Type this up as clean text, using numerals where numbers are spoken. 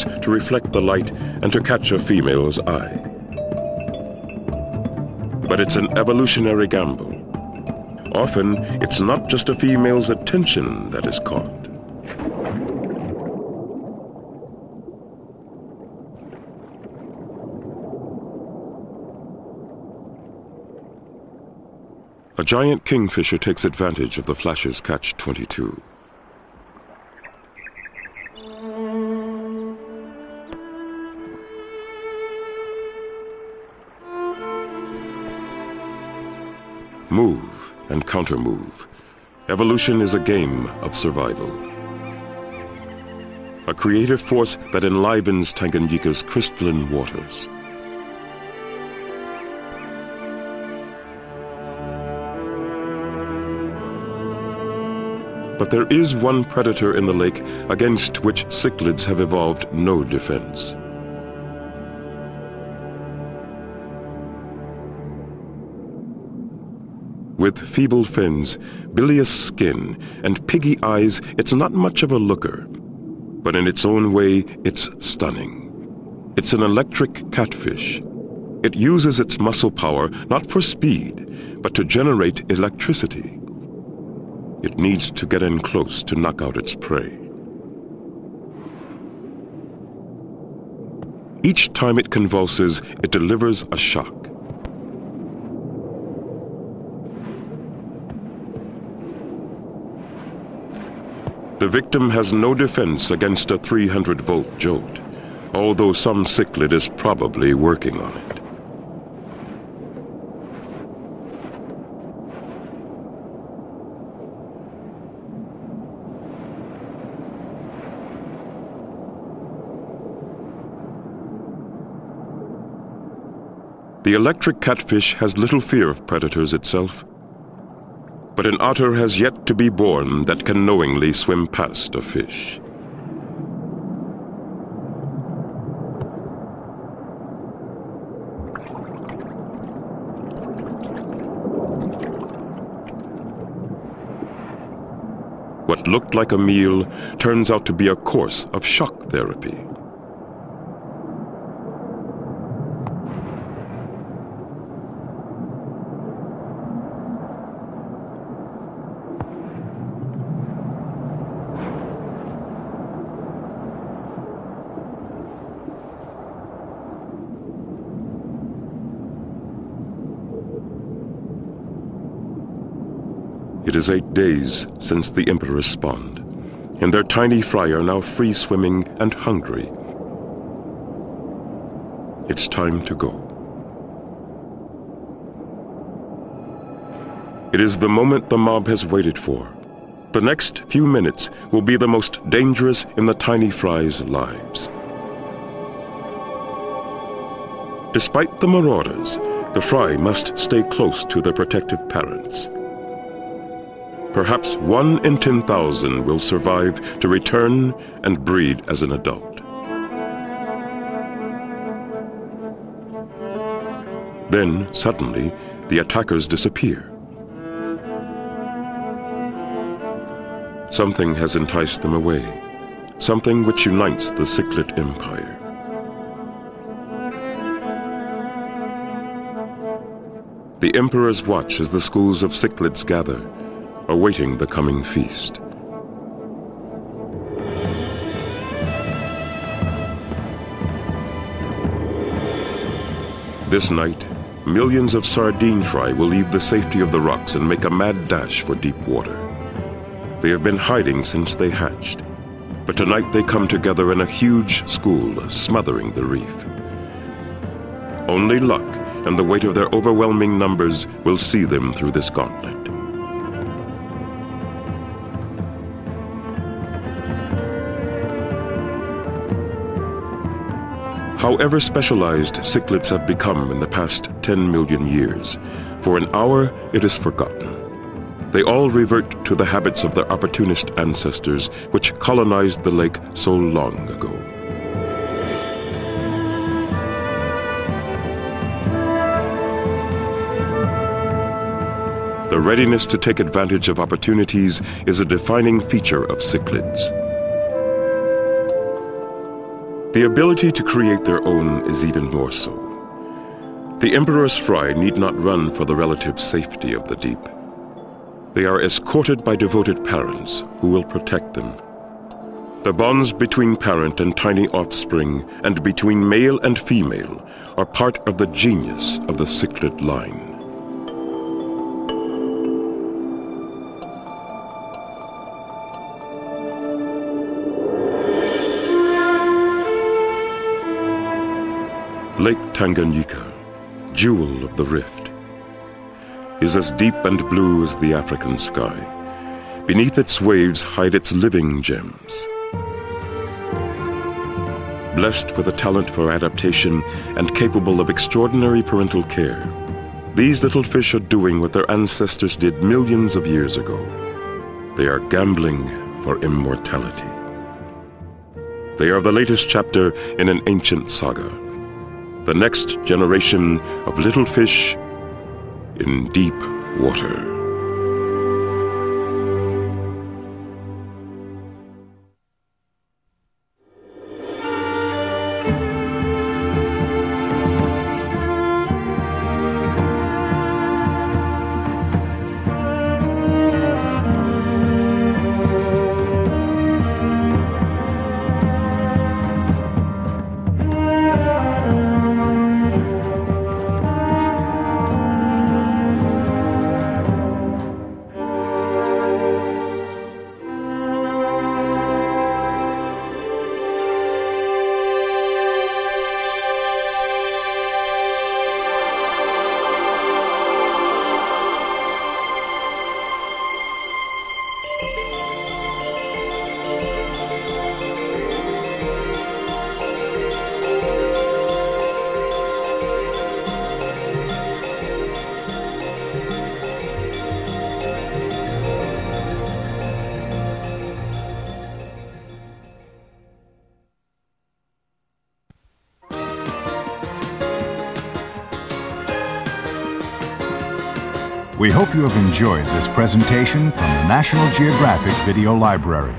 to reflect the light and to catch a female's eye. But it's an evolutionary gamble. Often, it's not just a female's attention that is caught. A giant kingfisher takes advantage of the flasher's catch-22. Move and counter-move. Evolution is a game of survival. A creative force that enlivens Tanganyika's crystalline waters. But there is one predator in the lake against which cichlids have evolved no defense. With feeble fins, bilious skin, and piggy eyes, it's not much of a looker. But in its own way, it's stunning. It's an electric catfish. It uses its muscle power not for speed, but to generate electricity. It needs to get in close to knock out its prey. Each time it convulses, it delivers a shock. The victim has no defense against a 300-volt jolt, although some cichlid is probably working on it. The electric catfish has little fear of predators itself, but an otter has yet to be born that can knowingly swim past a fish. What looked like a meal turns out to be a course of shock therapy. It is 8 days since the emperor spawned, and their tiny fry are now free-swimming and hungry. It's time to go. It is the moment the mob has waited for. The next few minutes will be the most dangerous in the tiny fry's lives. Despite the marauders, the fry must stay close to their protective parents. Perhaps 1 in 10,000 will survive to return and breed as an adult. Then, suddenly, the attackers disappear. Something has enticed them away, something which unites the cichlid empire. The emperors watch as the schools of cichlids gather, awaiting the coming feast. This night, millions of sardine fry will leave the safety of the rocks and make a mad dash for deep water. They have been hiding since they hatched, but tonight they come together in a huge school, smothering the reef. Only luck and the weight of their overwhelming numbers will see them through this gauntlet. However specialized cichlids have become in the past 10 million years, for an hour it is forgotten. They all revert to the habits of their opportunist ancestors, which colonized the lake so long ago. The readiness to take advantage of opportunities is a defining feature of cichlids. The ability to create their own is even more so. The Emperor's fry need not run for the relative safety of the deep. They are escorted by devoted parents who will protect them. The bonds between parent and tiny offspring and between male and female are part of the genius of the cichlid line. Lake Tanganyika, jewel of the rift, is as deep and blue as the African sky. Beneath its waves hide its living gems. Blessed with a talent for adaptation and capable of extraordinary parental care, these little fish are doing what their ancestors did millions of years ago. They are gambling for immortality. They are the latest chapter in an ancient saga. The next generation of little fish in deep water. We hope you have enjoyed this presentation from the National Geographic Video Library.